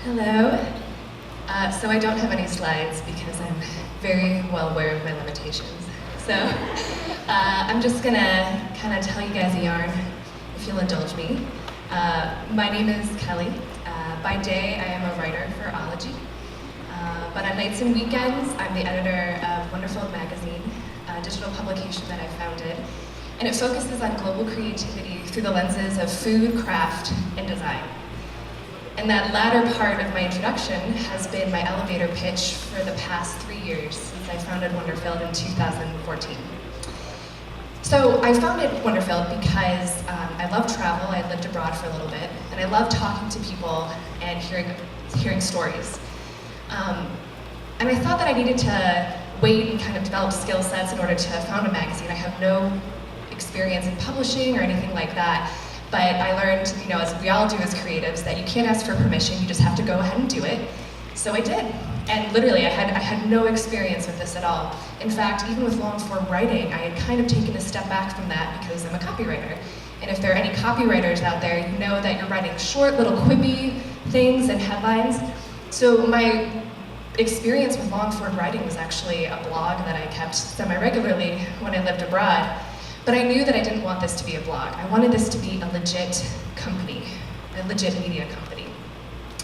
Hello. So I don't have any slides because I'm very well aware of my limitations. So I'm just gonna kind of tell you guys a yarn, if you'll indulge me. My name is Kelley. By day, I am a writer for Ology. But on nights and weekends, I'm the editor of Wonderfield magazine, a digital publication that I founded. And it focuses on global creativity through the lenses of food, craft, and design. And that latter part of my introduction has been my elevator pitch for the past 3 years since I founded Wonderfield in 2014. So I founded Wonderfield because I love travel. I lived abroad for a little bit, and I love talking to people and hearing stories. And I thought that I needed to wait and kind of develop skill sets in order to found a magazine. I have no experience in publishing or anything like that. But I learned, as we all do as creatives, that you can't ask for permission, you just have to go ahead and do it. So I did. And literally, I had no experience with this at all. In fact, even with long form writing, I had kind of taken a step back from that because I'm a copywriter. And if there are any copywriters out there, you know that you're writing short, little quippy things and headlines. So my experience with long form writing was actually a blog that I kept semi-regularly when I lived abroad. But I knew that I didn't want this to be a blog. I wanted this to be a legit company, a legit media company.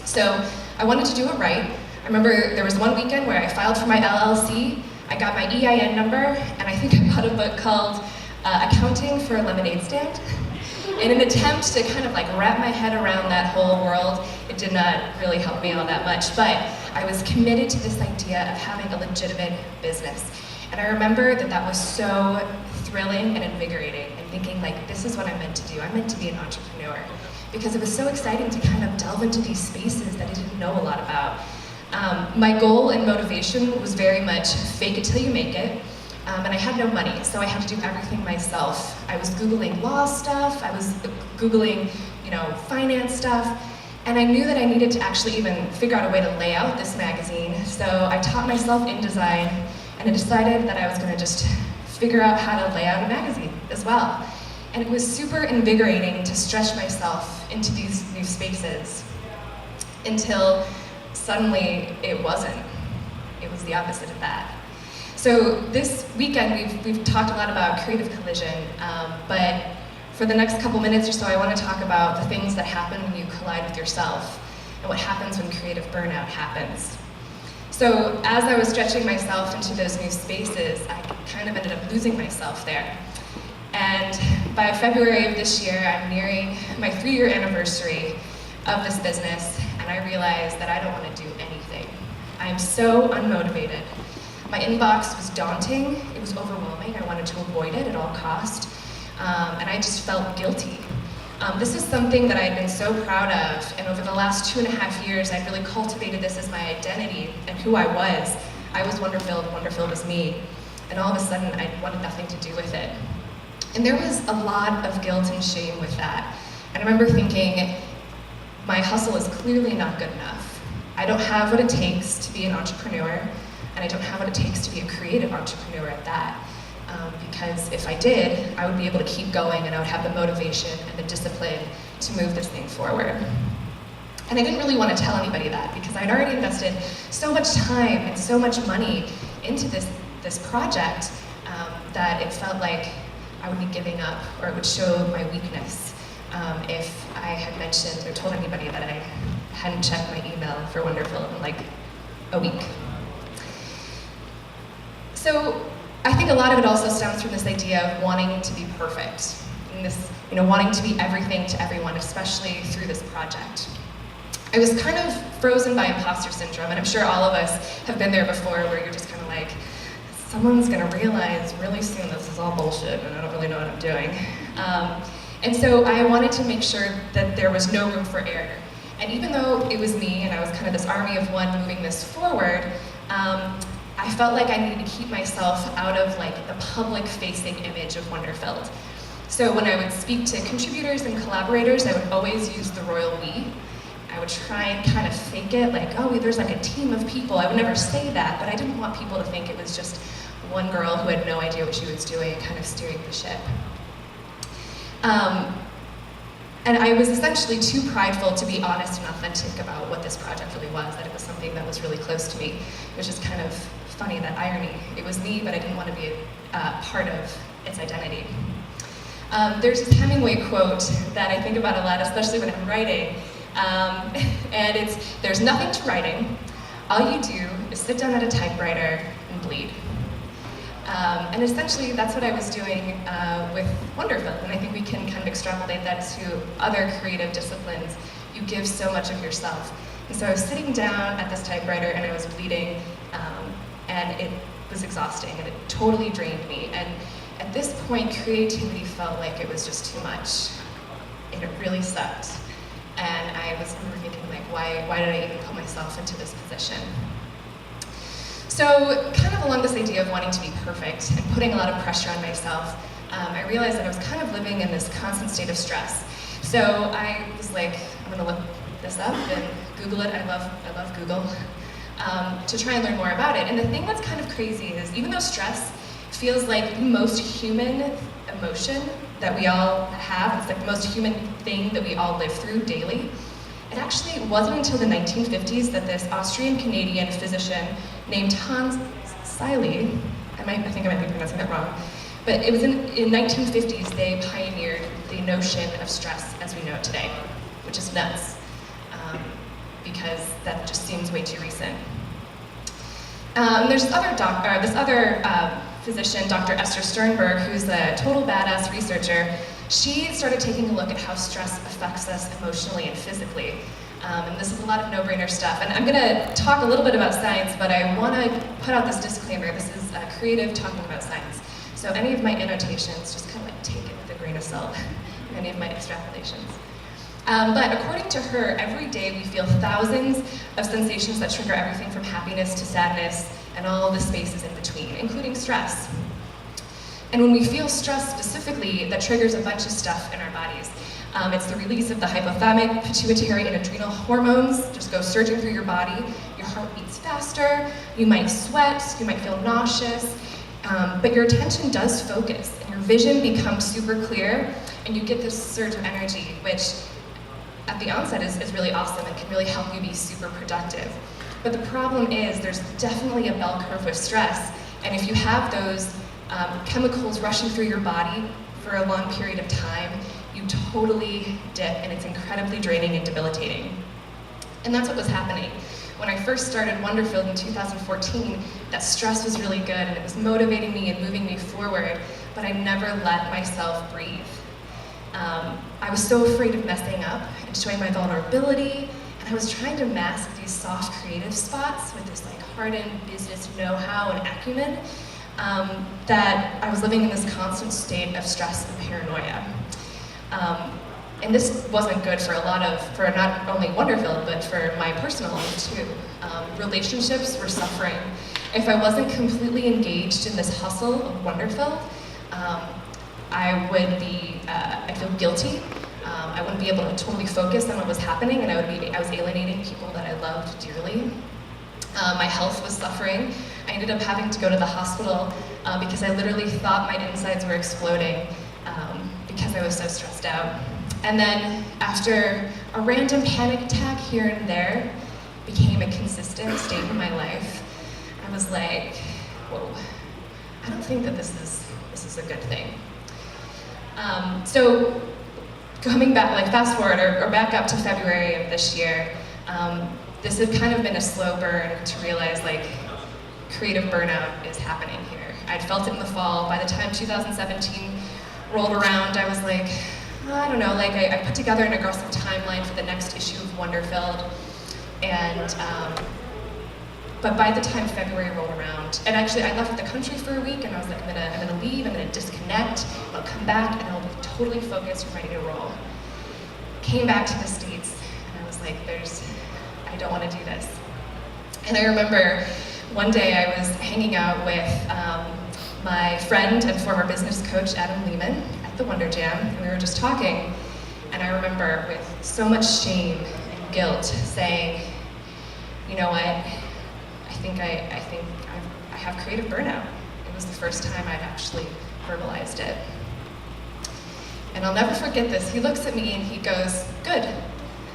So I wanted to do it right. I remember there was one weekend where I filed for my LLC, I got my EIN number, and I think I bought a book called Accounting for a Lemonade Stand. In an attempt to kind of wrap my head around that whole world, it did not really help me all that much, but I was committed to this idea of having a legitimate business. And I remember that was so thrilling and invigorating, and thinking this is what I'm meant to do. I'm meant to be an entrepreneur, because it was so exciting to kind of delve into these spaces that I didn't know a lot about. My goal and motivation was very much fake it till you make it, and I had no money, so I had to do everything myself. I was Googling law stuff, I was Googling, finance stuff, and I knew that I needed to actually even figure out a way to lay out this magazine, so I taught myself InDesign, and I decided that I was going to just figure out how to lay out a magazine as well. And it was super invigorating to stretch myself into these new spaces until suddenly it wasn't. It was the opposite of that. So this weekend we've talked a lot about creative collision, but for the next couple minutes or so I want to talk about the things that happen when you collide with yourself and what happens when creative burnout happens. So as I was stretching myself into those new spaces, I kind of ended up losing myself there. And by February of this year, I'm nearing my 3-year anniversary of this business, and I realized that I don't want to do anything. I'm so unmotivated. My inbox was daunting, it was overwhelming, I wanted to avoid it at all cost, and I just felt guilty. This is something that I'd been so proud of, and over the last 2.5 years, I'd really cultivated this as my identity and who I was. I was Wonderfield, Wonderfield was me, and all of a sudden, I wanted nothing to do with it. And there was a lot of guilt and shame with that. And I remember thinking, my hustle is clearly not good enough. I don't have what it takes to be an entrepreneur, and I don't have what it takes to be a creative entrepreneur at that. Because if I did, I would be able to keep going, and I would have the motivation and the discipline to move this thing forward. And I didn't really want to tell anybody that, because I'd already invested so much time and so much money into this project that it felt like I would be giving up, or it would show my weakness if I had mentioned or told anybody that I hadn't checked my email for Wonderfield in a week. So I think a lot of it also stems from this idea of wanting to be perfect, and this, wanting to be everything to everyone, especially through this project. I was kind of frozen by imposter syndrome, and I'm sure all of us have been there before, where you're just kind of someone's gonna realize really soon this is all bullshit, and I don't really know what I'm doing. And so I wanted to make sure that there was no room for error. And even though it was me, and I was kind of this army of one moving this forward, I felt like I needed to keep myself out of the public-facing image of Wonderfield. So when I would speak to contributors and collaborators, I would always use the royal we. I would try and kind of fake it, oh, there's a team of people. I would never say that, but I didn't want people to think it was just one girl who had no idea what she was doing and kind of steering the ship. And I was essentially too prideful to be honest and authentic about what this project really was, that it was something that was really close to me, which is kind of funny, that irony. It was me, but I didn't want to be a part of its identity. There's this Hemingway quote that I think about a lot, especially when I'm writing, and it's, "There's nothing to writing. All you do is sit down at a typewriter and bleed." And essentially, that's what I was doing with Wonderfilled, and I think we can kind of extrapolate that to other creative disciplines. You give so much of yourself. And so I was sitting down at this typewriter and I was bleeding, and it was exhausting, and it totally drained me. And at this point, creativity felt like it was just too much, and it really sucked. And I was thinking, like, why did I even put myself into this position? So, kind of along this idea of wanting to be perfect and putting a lot of pressure on myself, I realized that I was kind of living in this constant state of stress. So I was like, I'm gonna look this up and Google it. I love Google, to try and learn more about it. And the thing that's kind of crazy is, even though stress feels like the most human emotion that we all have, it's like the most human thing that we all live through daily, it actually wasn't until the 1950s that this Austrian-Canadian physician named Hans Selye, I think I might be pronouncing that wrong, but it was in 1950s they pioneered the notion of stress as we know it today, which is nuts, because that just seems way too recent. There's this other physician, Dr. Esther Sternberg, who's a total badass researcher. She started taking a look at how stress affects us emotionally and physically. And this is a lot of no-brainer stuff. And I'm gonna talk a little bit about science, but I wanna put out this disclaimer. This is creative talking about science. So any of my annotations, just kind of like take it with a grain of salt, any of my extrapolations. But according to her, every day we feel thousands of sensations that trigger everything from happiness to sadness and all the spaces in between, including stress. And when we feel stress specifically, that triggers a bunch of stuff in our bodies. It's the release of the hypothalamic, pituitary, and adrenal hormones, just go surging through your body. Your heart beats faster, you might sweat, you might feel nauseous, but your attention does focus, and your vision becomes super clear, and you get this surge of energy, which at the onset is really awesome and can really help you be super productive. But the problem is there's definitely a bell curve with stress, and if you have those chemicals rushing through your body for a long period of time, you totally dip, and it's incredibly draining and debilitating. And that's what was happening. When I first started Wonderfilled in 2014, that stress was really good, and it was motivating me and moving me forward, but I never let myself breathe. I was so afraid of messing up and showing my vulnerability, and I was trying to mask these soft creative spots with this like hardened business know-how and acumen, that I was living in this constant state of stress and paranoia. And this wasn't good for not only Wonderfilled, but for my personal life too. Relationships were suffering. If I wasn't completely engaged in this hustle of Wonderfilled, I'd feel guilty. I wouldn't be able to totally focus on what was happening, and I was alienating people that I loved dearly. My health was suffering. I ended up having to go to the hospital because I literally thought my insides were exploding because I was so stressed out. And then after a random panic attack here and there became a consistent state in my life, I was like, whoa, I don't think that this is a good thing. So coming back, like fast forward or back up to February of this year, this has kind of been a slow burn to realize like creative burnout is happening here. I'd felt it in the fall. By the time 2017 rolled around, I was like, I don't know, like I put together an aggressive timeline for the next issue of Wonderfilled, and but by the time February rolled around, and actually I left the country for a week, and I was like, I'm gonna leave, I'm gonna disconnect, I'll come back, and I'll be totally focused and ready to roll. Came back to the States, and I was like, I don't want to do this. And I remember one day I was hanging out with my friend and former business coach, Adam Lehman, at the Wonder Jam, and we were just talking, and I remember with so much shame and guilt saying, you know what, I think I have creative burnout. It was the first time I'd actually verbalized it. And I'll never forget this. He looks at me and he goes, "Good."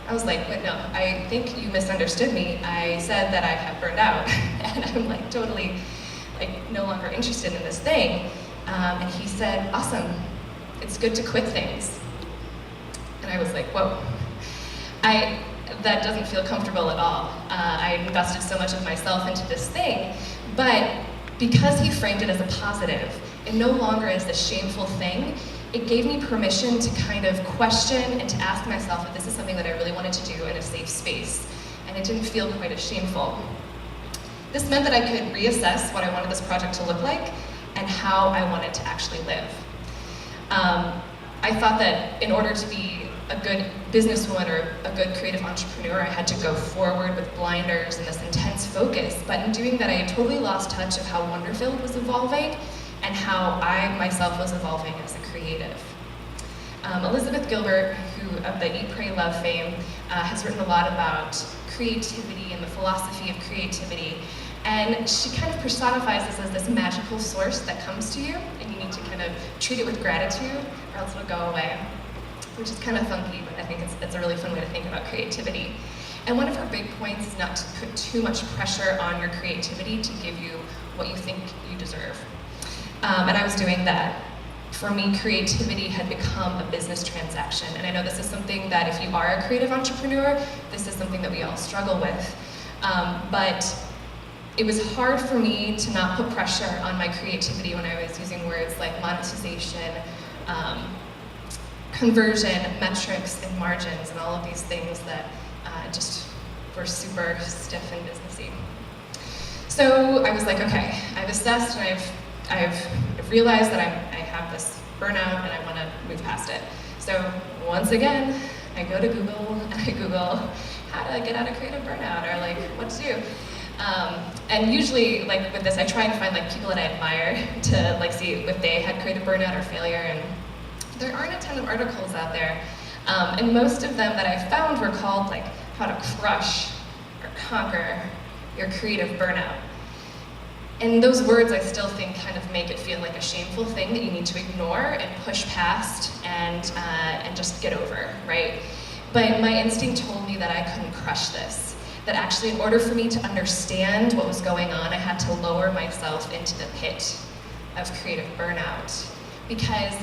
I was like, "Wait, no, I think you misunderstood me. I said that I have burned out." And I'm like totally no longer interested in this thing. And he said, "Awesome, it's good to quit things." And I was like, whoa. That doesn't feel comfortable at all. I invested so much of myself into this thing, but because he framed it as a positive and no longer as the shameful thing, it gave me permission to kind of question and to ask myself if this is something that I really wanted to do in a safe space. And it didn't feel quite as shameful. This meant that I could reassess what I wanted this project to look like and how I wanted to actually live. I thought that in order to be a good businesswoman or a good creative entrepreneur, I had to go forward with blinders and this intense focus. But in doing that, I totally lost touch of how Wonderfilled was evolving and how I myself was evolving as a creative. Elizabeth Gilbert, who of the Eat, Pray, Love fame, has written a lot about creativity and the philosophy of creativity. And she kind of personifies this as this magical source that comes to you, and you need to kind of treat it with gratitude, or else it'll go away, which is kind of funky, but I think it's a really fun way to think about creativity. And one of her big points is not to put too much pressure on your creativity to give you what you think you deserve. And I was doing that. For me, creativity had become a business transaction. And I know this is something that if you are a creative entrepreneur, this is something that we all struggle with. But it was hard for me to not put pressure on my creativity when I was using words like monetization, conversion, metrics, and margins, and all of these things that just were super stiff and businessy. So I was like, okay, I've assessed and I've realized that I have this burnout and I want to move past it. So once again, I go to Google and I Google how to get out of creative burnout, or what to do. And usually, with this, I try and find people that I admire to see if they had creative burnout or failure. And there aren't a ton of articles out there. And most of them that I found were called how to crush or conquer your creative burnout. And those words I still think kind of make it feel like a shameful thing that you need to ignore and push past and just get over, right? But my instinct told me that I couldn't crush this. That actually, in order for me to understand what was going on, I had to lower myself into the pit of creative burnout. Because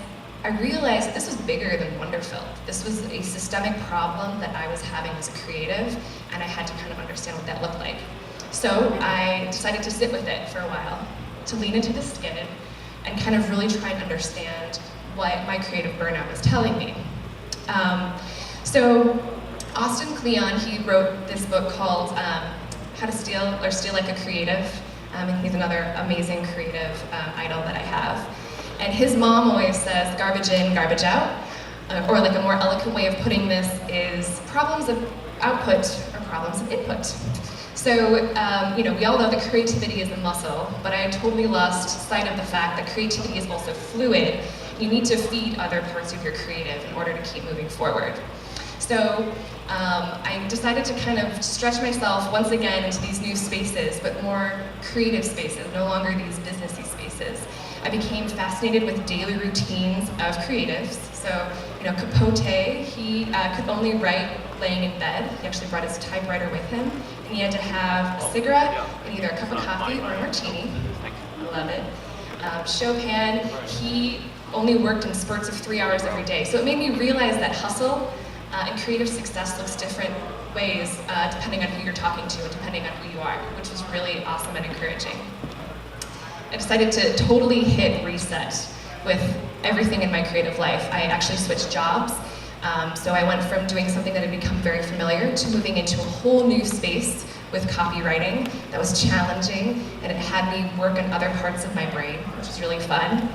I realized that this was bigger than Wonderfilled. This was a systemic problem that I was having as a creative, and I had to kind of understand what that looked like. So I decided to sit with it for a while, to lean into the skin, and kind of really try and understand what my creative burnout was telling me. So Austin Kleon, he wrote this book called How to Steal Like a Creative, and he's another amazing creative idol that I have. And his mom always says, garbage in, garbage out, or a more eloquent way of putting this is problems of output or problems of input. So, we all know that creativity is a muscle, but I had totally lost sight of the fact that creativity is also fluid. You need to feed other parts of your creative in order to keep moving forward. So I decided to kind of stretch myself once again into these new spaces, but more creative spaces, no longer these businessy spaces. I became fascinated with daily routines of creatives. So, Capote, he could only write laying in bed. He actually brought his typewriter with him, and he had to have a cigarette and either a cup of coffee or a martini. I love it. Chopin, he only worked in spurts of 3 hours every day. So it made me realize that hustle and creative success looks different ways depending on who you're talking to and depending on who you are, which was really awesome and encouraging. I decided to totally hit reset with everything in my creative life. I actually switched jobs. So I went from doing something that had become very familiar to moving into a whole new space with copywriting that was challenging, and it had me work on other parts of my brain, which was really fun.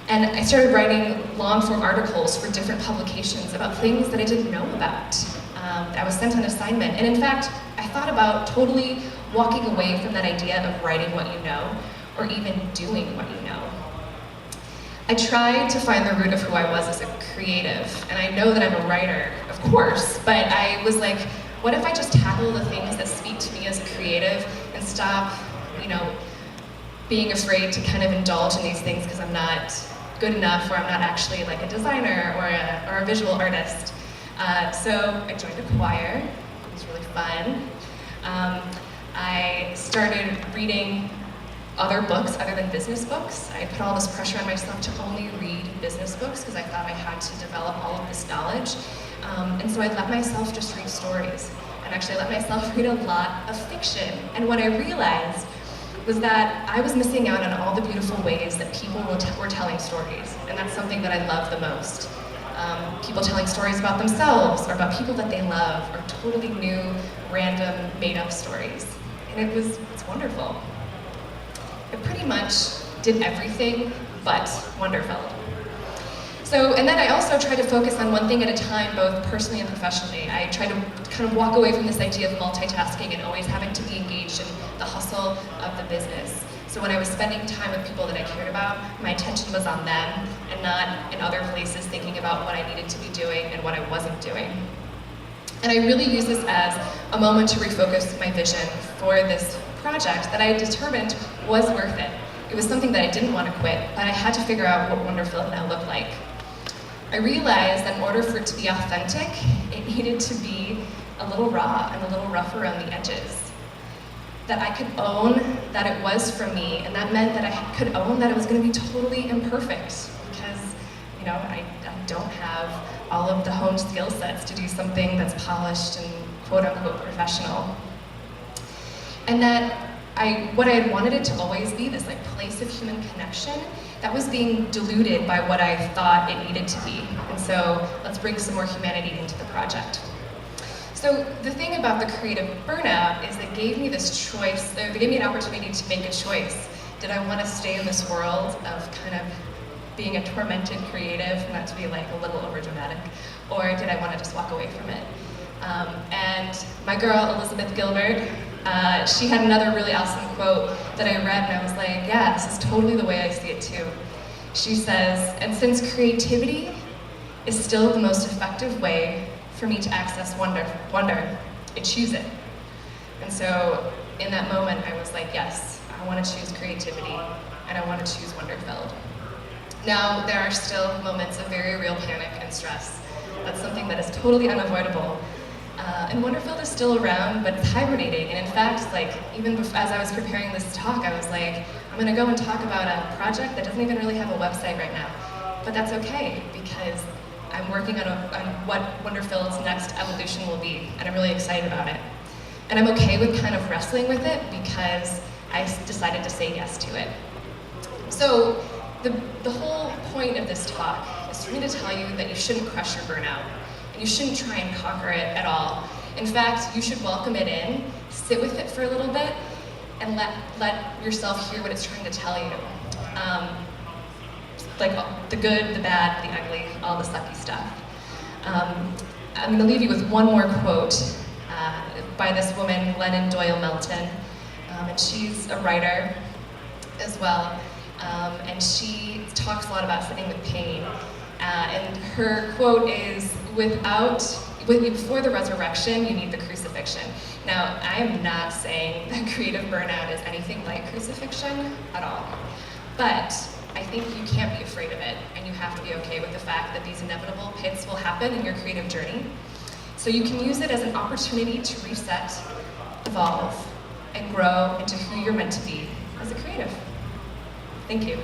And I started writing long-form articles for different publications about things that I didn't know about. I was sent on assignment, and in fact, I thought about totally walking away from that idea of writing what you know, or even doing what you know. I tried to find the root of who I was as a creative, and I know that I'm a writer, of course, but I was like, what if I just tackle the things that speak to me as a creative and stop, being afraid to kind of indulge in these things because I'm not good enough, or I'm not actually like a designer or a visual artist. So I joined a choir. It was really fun. I started reading other books other than business books. I put all this pressure on myself to only read business books because I thought I had to develop all of this knowledge. And so I let myself just read stories. And actually I let myself read a lot of fiction. And what I realized was that I was missing out on all the beautiful ways that people were telling stories. And that's something that I love the most. People telling stories about themselves or about people that they love, or totally new, random, made-up stories. And it's wonderful. It pretty much did everything but Wonderfeld. So, and then I also tried to focus on one thing at a time, both personally and professionally. I tried to kind of walk away from this idea of multitasking and always having to be engaged in the hustle of the business. So when I was spending time with people that I cared about, my attention was on them and not in other places thinking about what I needed to be doing and what I wasn't doing. And I really used this as a moment to refocus my vision for this project that I determined was worth it. It was something that I didn't want to quit, but I had to figure out what Wonderfeld now looked like. I realized that in order for it to be authentic, it needed to be a little raw and a little rough around the edges. That I could own that it was from me, and that meant that I could own that it was going to be totally imperfect, because, you know, I don't have all of the honed skill sets to do something that's polished and quote-unquote professional. And that what I had wanted it to always be, this like place of human connection, that was being diluted by what I thought it needed to be. And so let's bring some more humanity into the project. So the thing about the creative burnout is it gave me this choice, it gave me an opportunity to make a choice. Did I want to stay in this world of kind of being a tormented creative, not to be like a little overdramatic, or did I want to just walk away from it? And my girl, Elizabeth Gilbert, she had another really awesome quote that I read, and I was like, yeah, this is totally the way I see it too. She says, and since creativity is still the most effective way for me to access wonder, I choose it. And so in that moment, I was like, yes, I want to choose creativity, and I want to choose Wonderfeld. Now, there are still moments of very real panic and stress. That's something that is totally unavoidable. And Wonderfeld is still around, but it's hibernating. And in fact, like, even as I was preparing this talk, I was like, I'm gonna go and talk about a project that doesn't even really have a website right now. But that's okay, because I'm working on what Wonderfeld's next evolution will be, and I'm really excited about it. And I'm okay with kind of wrestling with it, because I decided to say yes to it. So the whole point of this talk is for me to tell you that you shouldn't crush your burnout. And you shouldn't try and conquer it at all. In fact, you should welcome it in, sit with it for a little bit, and let yourself hear what it's trying to tell you. Like the good, the bad, the ugly, all the sucky stuff. I'm gonna leave you with one more quote by this woman, Lennon Doyle Melton. And she's a writer as well. And she talks a lot about sitting with pain. And her quote is, before the resurrection, you need the crucifixion. Now, I am not saying that creative burnout is anything like crucifixion at all. But I think you can't be afraid of it, and you have to be okay with the fact that these inevitable pits will happen in your creative journey. So you can use it as an opportunity to reset, evolve, and grow into who you're meant to be as a creative. Thank you.